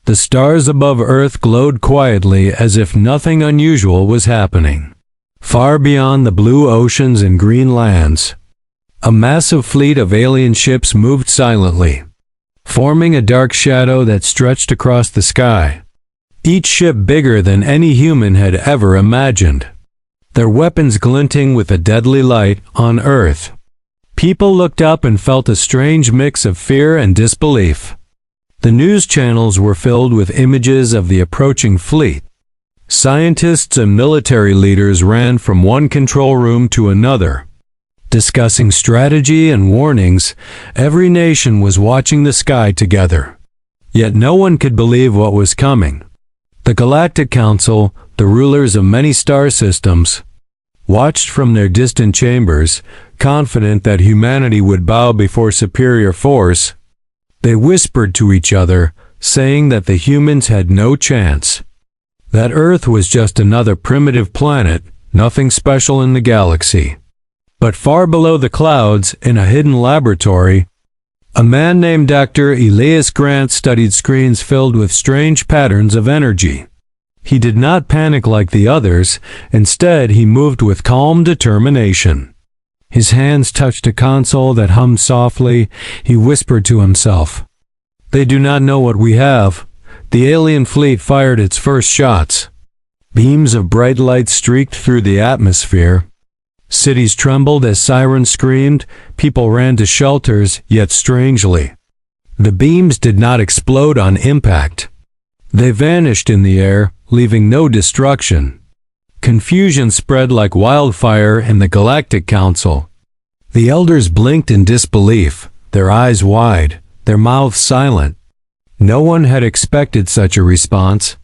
The stars above Earth glowed quietly as if nothing unusual was happening. Far beyond the blue oceans and green lands, a massive fleet of alien ships moved silently, forming a dark shadow that stretched across the sky. Each ship bigger than any human had ever imagined, their weapons glinting with a deadly light on Earth. People looked up and felt a strange mix of fear and disbelief. The news channels were filled with images of the approaching fleet. Scientists and military leaders ran from one control room to another, discussing strategy and warnings. Every nation was watching the sky together. Yet no one could believe what was coming. The Galactic Council, the rulers of many star systems, watched from their distant chambers, confident that humanity would bow before superior force. They whispered to each other, saying that the humans had no chance, that Earth was just another primitive planet, nothing special in the galaxy. But far below the clouds, in a hidden laboratory, a man named Dr. Elias Grant studied screens filled with strange patterns of energy. He did not panic like the others. Instead, he moved with calm determination. His hands touched a console that hummed softly. He whispered to himself, "They do not know what we have." The alien fleet fired its first shots. Beams of bright light streaked through the atmosphere. Cities trembled as sirens screamed. People ran to shelters, yet strangely, the beams did not explode on impact. They vanished in the air, leaving no destruction. Confusion spread like wildfire in the Galactic Council. The elders blinked in disbelief, their eyes wide, their mouths silent. No one had expected such a response.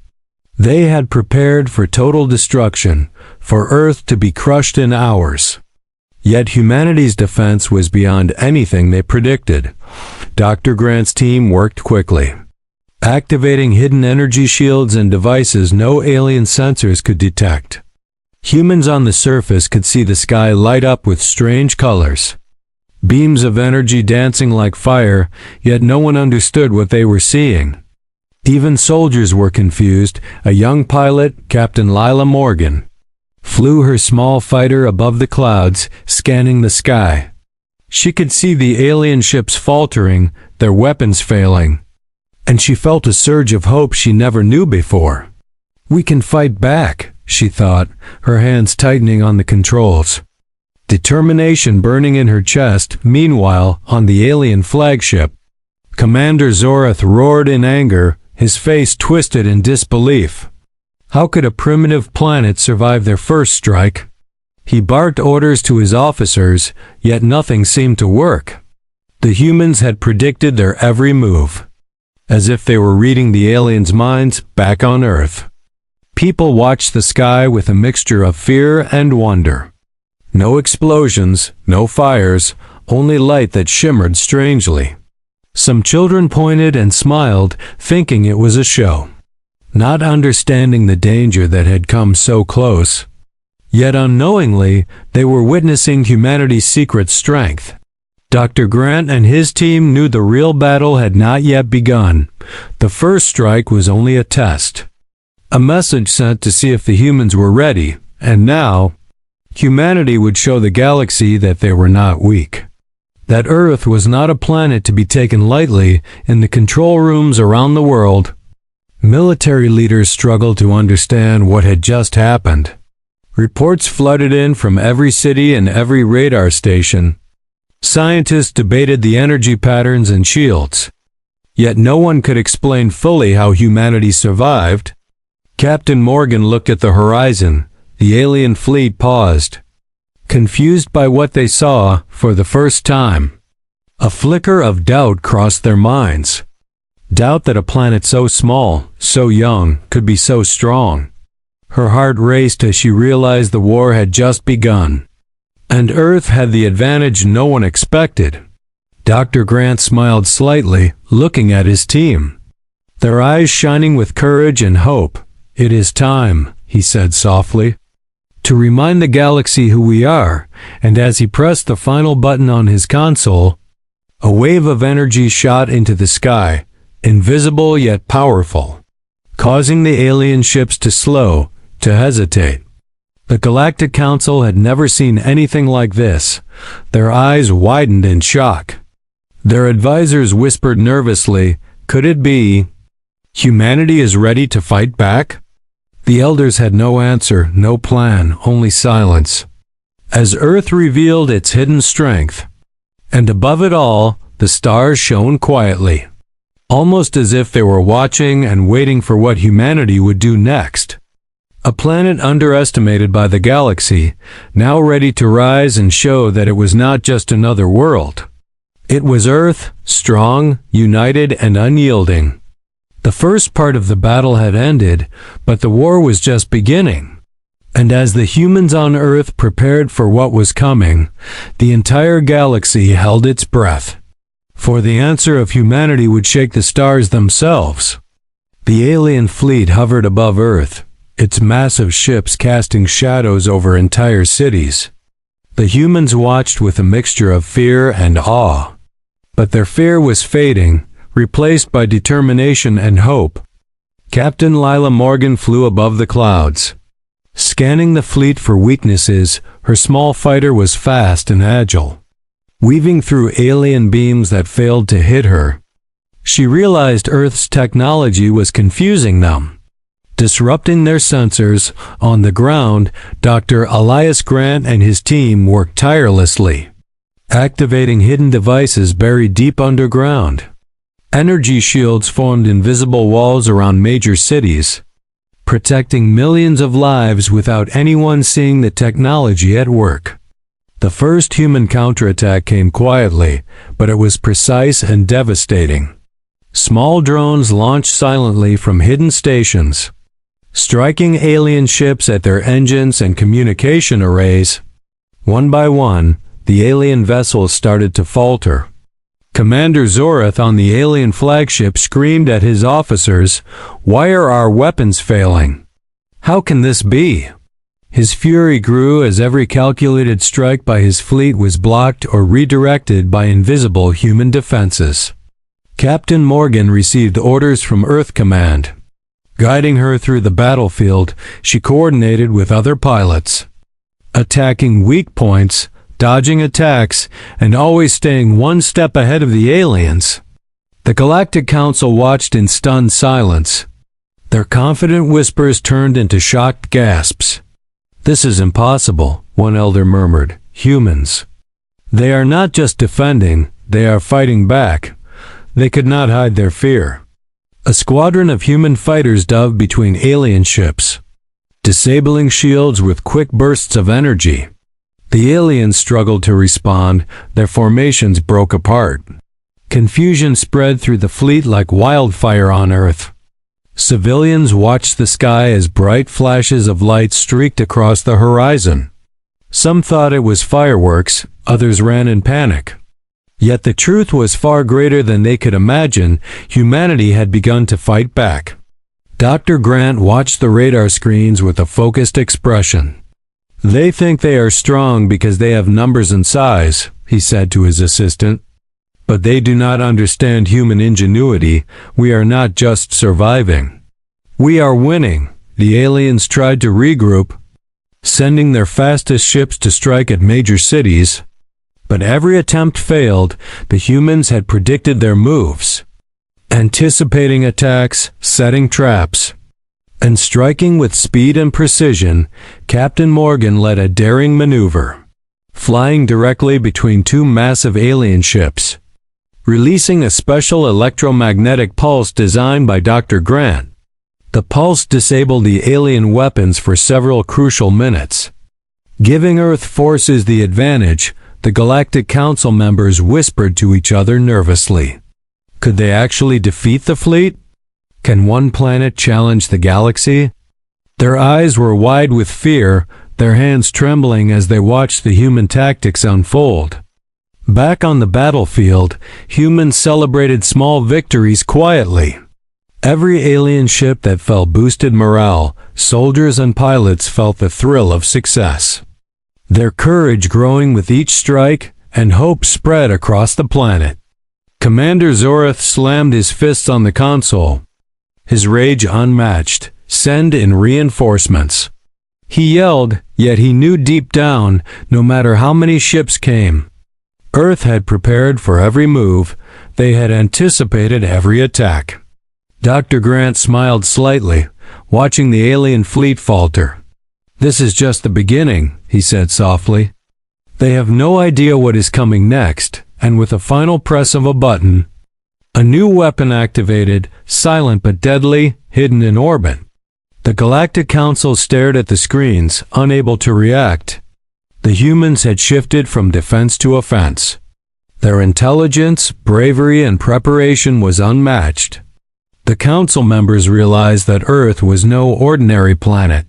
They had prepared for total destruction, for Earth to be crushed in hours. Yet humanity's defense was beyond anything they predicted. Dr. Grant's team worked quickly, activating hidden energy shields and devices no alien sensors could detect. Humans on the surface could see the sky light up with strange colors, beams of energy dancing like fire, yet no one understood what they were seeing. Even soldiers were confused. A young pilot, Captain Lila Morgan, flew her small fighter above the clouds, scanning the sky. She could see the alien ships faltering, their weapons failing, and she felt a surge of hope she never knew before. "We can fight back," she thought, her hands tightening on the controls, determination burning in her chest. Meanwhile, on the alien flagship, Commander Zorath roared in anger, his face twisted in disbelief. How could a primitive planet survive their first strike? He barked orders to his officers, yet nothing seemed to work. The humans had predicted their every move, as if they were reading the aliens' minds back on Earth. People watched the sky with a mixture of fear and wonder. No explosions, no fires, only light that shimmered strangely. Some children pointed and smiled, thinking it was a show, not understanding the danger that had come so close. Yet unknowingly, they were witnessing humanity's secret strength. Dr. Grant and his team knew the real battle had not yet begun. The first strike was only a test, a message sent to see if the humans were ready, and now, humanity would show the galaxy that they were not weak, that Earth was not a planet to be taken lightly. In the control rooms around the world, military leaders struggled to understand what had just happened. Reports flooded in from every city and every radar station. Scientists debated the energy patterns and shields. Yet no one could explain fully how humanity survived. Captain Morgan looked at the horizon. The alien fleet paused, confused by what they saw for the first time. A flicker of doubt crossed their minds. Doubt that a planet so small, so young, could be so strong. Her heart raced as she realized the war had just begun, and Earth had the advantage no one expected. Dr. Grant smiled slightly, looking at his team, their eyes shining with courage and hope. "It is time," he said softly, "to remind the galaxy who we are." And as he pressed the final button on his console, a wave of energy shot into the sky, invisible yet powerful, causing the alien ships to slow, to hesitate. The Galactic Council had never seen anything like this. Their eyes widened in shock. Their advisors whispered nervously, "Could it be humanity is ready to fight back?" The elders had no answer, no plan, only silence. As Earth revealed its hidden strength, and above it all, the stars shone quietly, almost as if they were watching and waiting for what humanity would do next. A planet underestimated by the galaxy, now ready to rise and show that it was not just another world. It was Earth, strong, united, and unyielding. The first part of the battle had ended, but the war was just beginning. And as the humans on Earth prepared for what was coming, the entire galaxy held its breath. For the answer of humanity would shake the stars themselves. The alien fleet hovered above Earth, its massive ships casting shadows over entire cities. The humans watched with a mixture of fear and awe. But their fear was fading, replaced by determination and hope. Captain Lila Morgan flew above the clouds. Scanning the fleet for weaknesses, her small fighter was fast and agile, weaving through alien beams that failed to hit her. She realized Earth's technology was confusing them, disrupting their sensors. On the ground, Dr. Elias Grant and his team worked tirelessly, activating hidden devices buried deep underground. Energy shields formed invisible walls around major cities, protecting millions of lives without anyone seeing the technology at work. The first human counterattack came quietly, but it was precise and devastating. Small drones launched silently from hidden stations, striking alien ships at their engines and communication arrays. One by one, the alien vessels started to falter. Commander Zorath on the alien flagship screamed at his officers, "Why are our weapons failing? How can this be?" His fury grew as every calculated strike by his fleet was blocked or redirected by invisible human defenses. Captain Morgan received orders from Earth Command. Guiding her through the battlefield, she coordinated with other pilots, attacking weak points, dodging attacks, and always staying one step ahead of the aliens. The Galactic Council watched in stunned silence. Their confident whispers turned into shocked gasps. "This is impossible," one elder murmured. "Humans. They are not just defending, they are fighting back." They could not hide their fear. A squadron of human fighters dove between alien ships, disabling shields with quick bursts of energy. The aliens struggled to respond, their formations broke apart. Confusion spread through the fleet like wildfire on Earth. Civilians watched the sky as bright flashes of light streaked across the horizon. Some thought it was fireworks, others ran in panic. Yet the truth was far greater than they could imagine. Humanity had begun to fight back. Dr. Grant watched the radar screens with a focused expression. "They think they are strong because they have numbers and size," he said to his assistant. "But they do not understand human ingenuity. We are not just surviving. We are winning." The aliens tried to regroup, sending their fastest ships to strike at major cities. But every attempt failed. The humans had predicted their moves, anticipating attacks, setting traps, and striking with speed and precision. Captain Morgan led a daring maneuver, flying directly between two massive alien ships, releasing a special electromagnetic pulse designed by Dr. Grant. The pulse disabled the alien weapons for several crucial minutes, giving Earth forces the advantage. The Galactic Council members whispered to each other nervously. Could they actually defeat the fleet? Can one planet challenge the galaxy? Their eyes were wide with fear, their hands trembling as they watched the human tactics unfold. Back on the battlefield, humans celebrated small victories quietly. Every alien ship that fell boosted morale. Soldiers and pilots felt the thrill of success, their courage growing with each strike, and hope spread across the planet. Commander Zorath slammed his fists on the console, his rage unmatched. Send in reinforcements. He yelled, yet he knew deep down, no matter how many ships came, Earth had prepared for every move. They had anticipated every attack. Dr. Grant smiled slightly, watching the alien fleet falter. This is just the beginning, he said softly. They have no idea what is coming next, and with a final press of a button, a new weapon activated, silent but deadly, hidden in orbit. The Galactic Council stared at the screens, unable to react. The humans had shifted from defense to offense. Their intelligence, bravery, and preparation was unmatched. The Council members realized that Earth was no ordinary planet.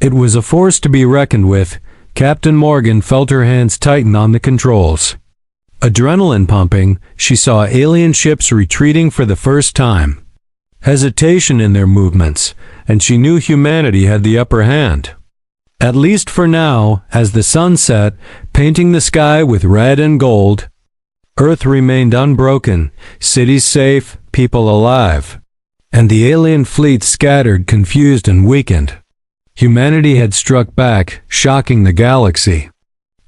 It was a force to be reckoned with. Captain Morgan felt her hands tighten on the controls. Adrenaline pumping, she saw alien ships retreating for the first time. Hesitation in their movements, and she knew humanity had the upper hand. At least for now, as the sun set, painting the sky with red and gold, Earth remained unbroken, cities safe, people alive. And the alien fleet scattered, confused, and weakened. Humanity had struck back, shocking the galaxy.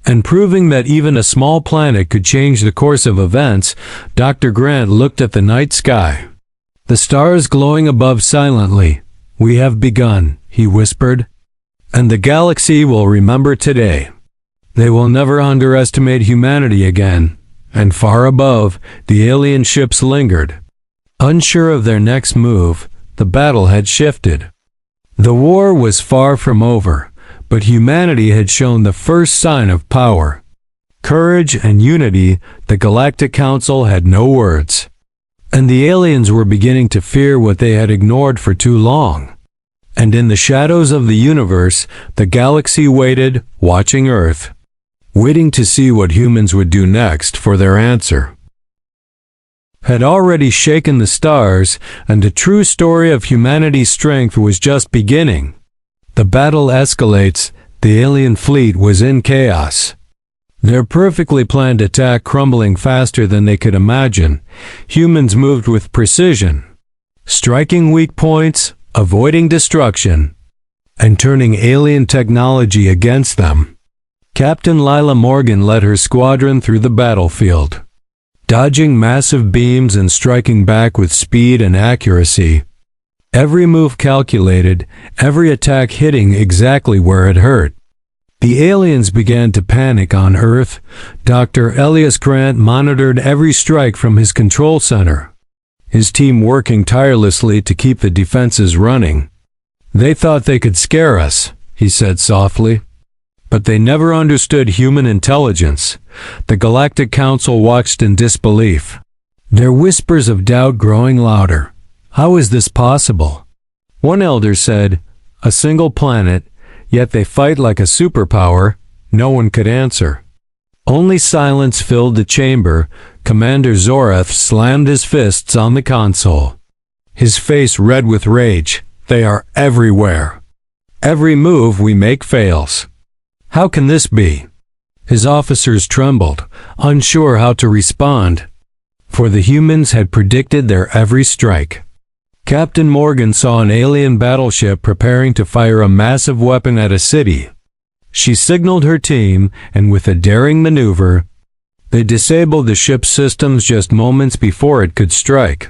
And proving that even a small planet could change the course of events, Dr. Grant looked at the night sky. The stars glowing above silently. We have begun, he whispered. And the galaxy will remember today. They will never underestimate humanity again. And far above, the alien ships lingered. Unsure of their next move, the battle had shifted. The war was far from over, but humanity had shown the first sign of power. Courage and unity. The Galactic Council had no words. And the aliens were beginning to fear what they had ignored for too long. And in the shadows of the universe, the galaxy waited, watching Earth, waiting to see what humans would do next, for their answer had already shaken the stars, and a true story of humanity's strength was just beginning. The battle escalates. The alien fleet was in chaos. Their perfectly planned attack crumbling faster than they could imagine. Humans moved with precision, striking weak points, avoiding destruction, and turning alien technology against them. Captain Lila Morgan led her squadron through the battlefield, dodging massive beams and striking back with speed and accuracy. Every move calculated, every attack hitting exactly where it hurt. The aliens began to panic on Earth. Dr. Elias Grant monitored every strike from his control center, his team working tirelessly to keep the defenses running. They thought they could scare us, he said softly. But they never understood human intelligence. The Galactic Council watched in disbelief, their whispers of doubt growing louder. How is this possible? One elder said, a single planet, yet they fight like a superpower. No one could answer. Only silence filled the chamber. Commander Zorath slammed his fists on the console, his face red with rage. They are everywhere. Every move we make fails. How can this be? His officers trembled, unsure how to respond, for the humans had predicted their every strike. Captain Morgan saw an alien battleship preparing to fire a massive weapon at a city. She signaled her team, and with a daring maneuver, they disabled the ship's systems just moments before it could strike.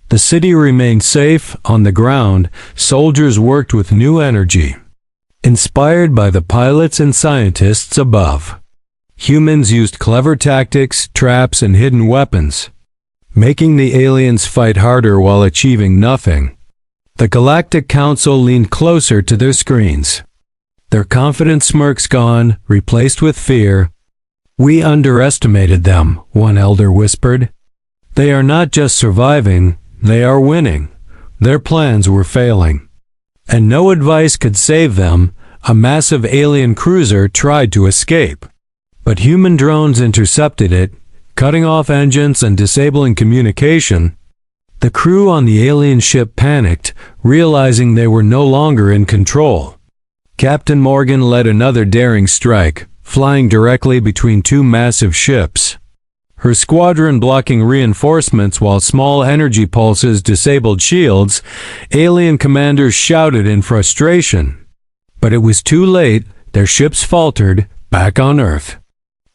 The city remained safe. On the ground, soldiers worked with new energy, inspired by the pilots and scientists above. Humans used clever tactics, traps, and hidden weapons, making the aliens fight harder while achieving nothing. The Galactic Council leaned closer to their screens, their confident smirks gone, replaced with fear. We underestimated them, one elder whispered. They are not just surviving, they are winning. Their plans were failing, and no advice could save them. A massive alien cruiser tried to escape, but human drones intercepted it, cutting off engines and disabling communication. The crew on the alien ship panicked, realizing they were no longer in control. Captain Morgan led another daring strike, flying directly between two massive ships. her squadron blocking reinforcements while small energy pulses disabled shields, alien commanders shouted in frustration. But it was too late, their ships faltered, back on Earth.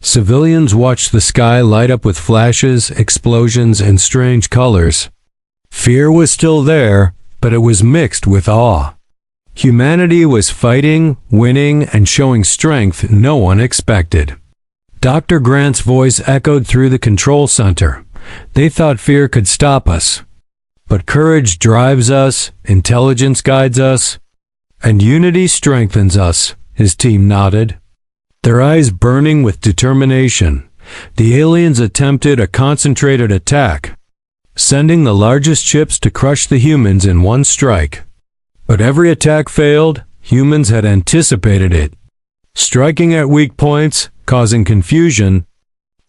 Civilians watched the sky light up with flashes, explosions, and strange colors. Fear was still there, but it was mixed with awe. Humanity was fighting, winning, and showing strength no one expected. Dr. Grant's voice echoed through the control center. They thought fear could stop us. But courage drives us, intelligence guides us, and unity strengthens us, his team nodded. Their eyes burning with determination, the aliens attempted a concentrated attack, sending the largest ships to crush the humans in one strike. But every attack failed. Humans had anticipated it, striking at weak points, causing confusion,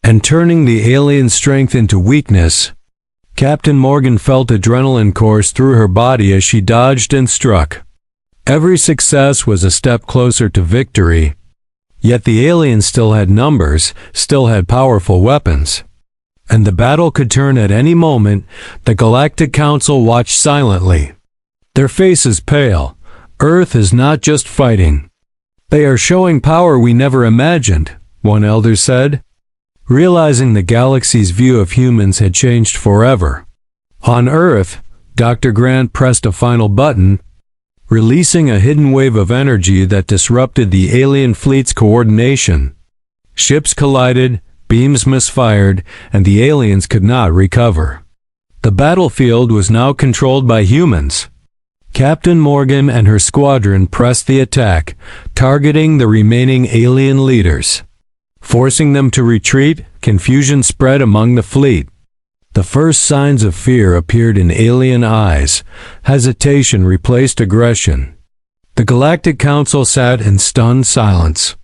and turning the alien strength into weakness. Captain Morgan felt adrenaline course through her body as she dodged and struck. Every success was a step closer to victory. Yet the aliens still had numbers, still had powerful weapons. And the battle could turn at any moment. The Galactic Council watched silently, their faces pale. Earth is not just fighting. They are showing power we never imagined, one elder said, realizing the galaxy's view of humans had changed forever. On Earth, Dr. Grant pressed a final button, releasing a hidden wave of energy that disrupted the alien fleet's coordination. Ships collided, beams misfired, and the aliens could not recover. The battlefield was now controlled by humans. Captain Morgan and her squadron pressed the attack, targeting the remaining alien leaders. Forcing them to retreat, confusion spread among the fleet. The first signs of fear appeared in alien eyes. Hesitation replaced aggression. The Galactic Council sat in stunned silence.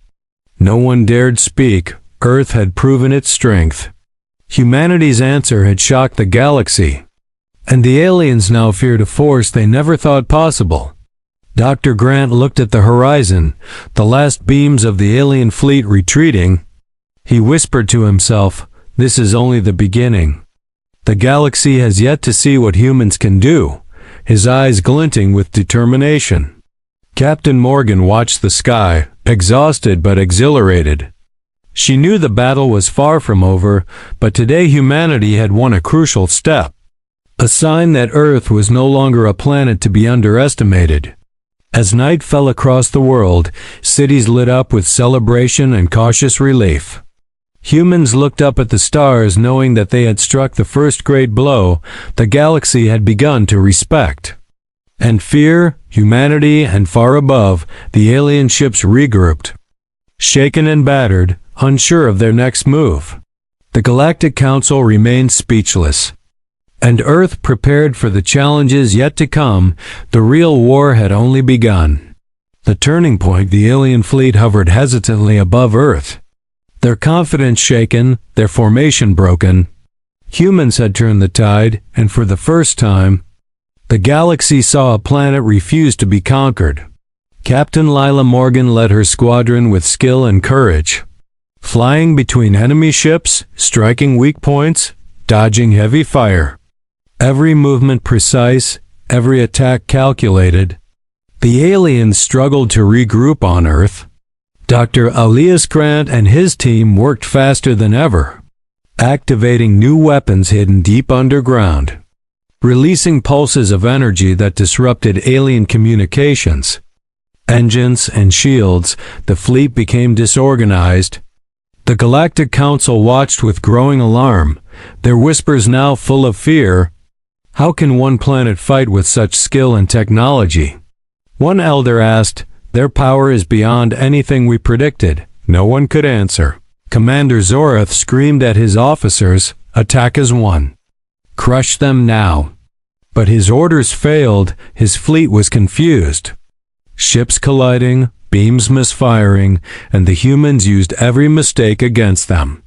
No one dared speak. Earth had proven its strength. Humanity's answer had shocked the galaxy. And the aliens now feared a force they never thought possible. Dr. Grant looked at the horizon, the last beams of the alien fleet retreating. He whispered to himself, "This is only the beginning. The galaxy has yet to see what humans can do," his eyes glinting with determination. Captain Morgan watched the sky, exhausted but exhilarated. She knew the battle was far from over, but today humanity had won a crucial step. A sign that Earth was no longer a planet to be underestimated. As night fell across the world, cities lit up with celebration and cautious relief. Humans looked up at the stars knowing that they had struck the first great blow the galaxy had begun to respect. And fear, humanity, and far above, the alien ships regrouped. Shaken and battered, unsure of their next move. The Galactic Council remained speechless. And Earth prepared for the challenges yet to come. The real war had only begun. The turning point, the alien fleet hovered hesitantly above Earth. Their confidence shaken, their formation broken. Humans had turned the tide, and for the first time, the galaxy saw a planet refuse to be conquered. Captain Lila Morgan led her squadron with skill and courage. Flying between enemy ships, striking weak points, dodging heavy fire. Every movement precise, every attack calculated. The aliens struggled to regroup on Earth. Dr. Elias Grant and his team worked faster than ever, activating new weapons hidden deep underground, releasing pulses of energy that disrupted alien communications. Engines and shields, the fleet became disorganized. The Galactic Council watched with growing alarm, their whispers now full of fear. How can one planet fight with such skill and technology? One elder asked. Their power is beyond anything we predicted. No one could answer. Commander Zorath screamed at his officers, "Attack as one. Crush them now." But his orders failed. His fleet was confused. Ships colliding, beams misfiring, and the humans used every mistake against them.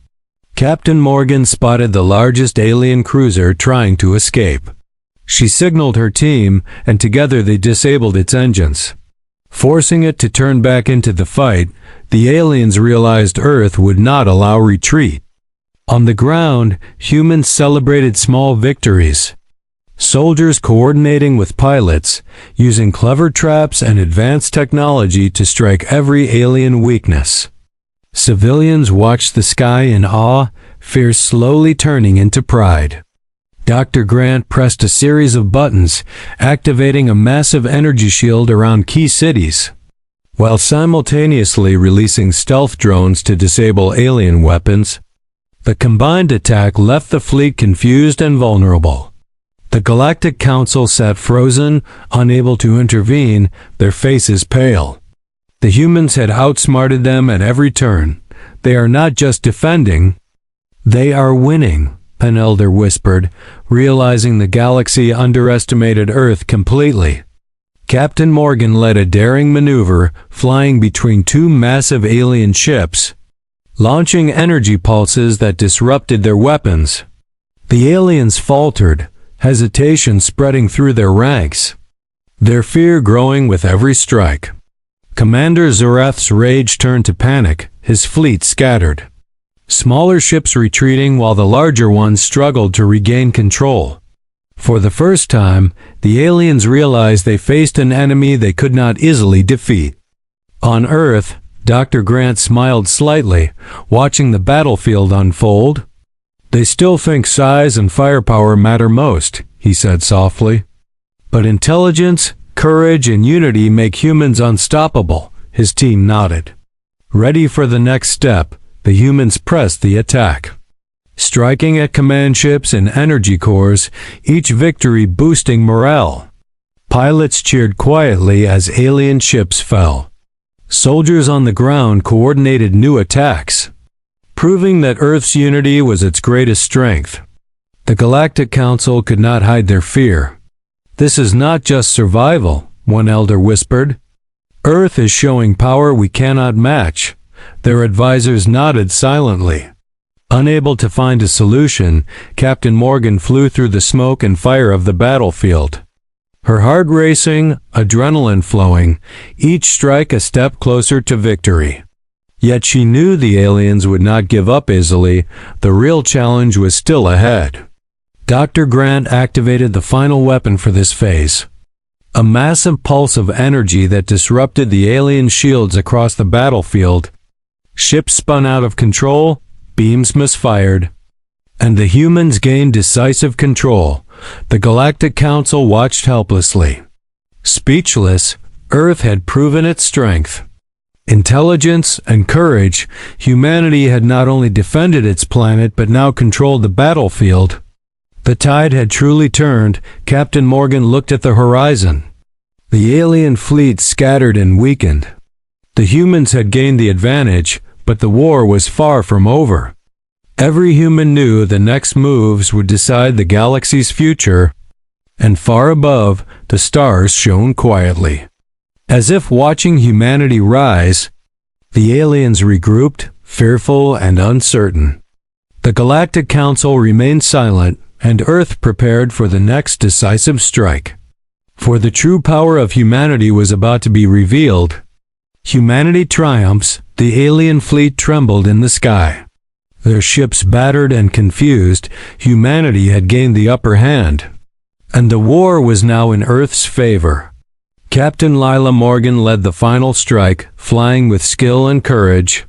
Captain Morgan spotted the largest alien cruiser trying to escape. She signaled her team, and together they disabled its engines. Forcing it to turn back into the fight, the aliens realized Earth would not allow retreat. On the ground, humans celebrated small victories. Soldiers coordinating with pilots, using clever traps and advanced technology to strike every alien weakness. Civilians watched the sky in awe, fear slowly turning into pride. Dr. Grant pressed a series of buttons, activating a massive energy shield around key cities, while simultaneously releasing stealth drones to disable alien weapons. The combined attack left the fleet confused and vulnerable. The Galactic Council sat frozen, unable to intervene, their faces pale. The humans had outsmarted them at every turn. They are not just defending, they are winning, an elder whispered, realizing the galaxy underestimated Earth completely. Captain Morgan led a daring maneuver, flying between two massive alien ships, launching energy pulses that disrupted their weapons. The aliens faltered, hesitation spreading through their ranks, their fear growing with every strike. Commander Zareth's rage turned to panic, his fleet scattered. Smaller ships retreating while the larger ones struggled to regain control. For the first time, the aliens realized they faced an enemy they could not easily defeat. On Earth, Dr. Grant smiled slightly, watching the battlefield unfold. "They still think size and firepower matter most," he said softly. "But intelligence, courage, and unity make humans unstoppable," his team nodded. Ready for the next step, the humans pressed the attack, striking at command ships and energy cores, each victory boosting morale. Pilots cheered quietly as alien ships fell. Soldiers on the ground coordinated new attacks, proving that Earth's unity was its greatest strength. The Galactic Council could not hide their fear. "This is not just survival," one elder whispered. "Earth is showing power we cannot match." Their advisors nodded silently. Unable to find a solution, Captain Morgan flew through the smoke and fire of the battlefield. Her heart racing, adrenaline flowing, each strike a step closer to victory. Yet she knew the aliens would not give up easily. The real challenge was still ahead. Dr. Grant activated the final weapon for this phase, a massive pulse of energy that disrupted the alien shields across the battlefield. Ships spun out of control, beams misfired, and the humans gained decisive control. The Galactic Council watched helplessly. Speechless, Earth had proven its strength. Intelligence and courage, humanity had not only defended its planet but now controlled the battlefield. The tide had truly turned. Captain Morgan looked at the horizon. The alien fleet scattered and weakened. The humans had gained the advantage, but the war was far from over. Every human knew the next moves would decide the galaxy's future, and far above, the stars shone quietly. As if watching humanity rise, the aliens regrouped, fearful and uncertain. The Galactic Council remained silent, and Earth prepared for the next decisive strike. For the true power of humanity was about to be revealed. Humanity triumphs. The alien fleet trembled in the sky. Their ships battered and confused, humanity had gained the upper hand. And the war was now in Earth's favor. Captain Lila Morgan led the final strike, flying with skill and courage.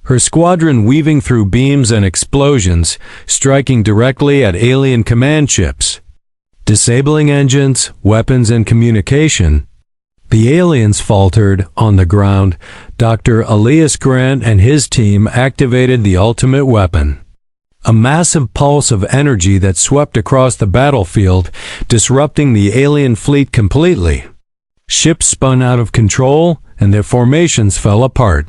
Her squadron weaving through beams and explosions, striking directly at alien command ships, disabling engines, weapons, and communication. The aliens faltered. On the ground, Dr. Elias Grant and his team activated the ultimate weapon, a massive pulse of energy that swept across the battlefield, disrupting the alien fleet completely. Ships spun out of control, and their formations fell apart.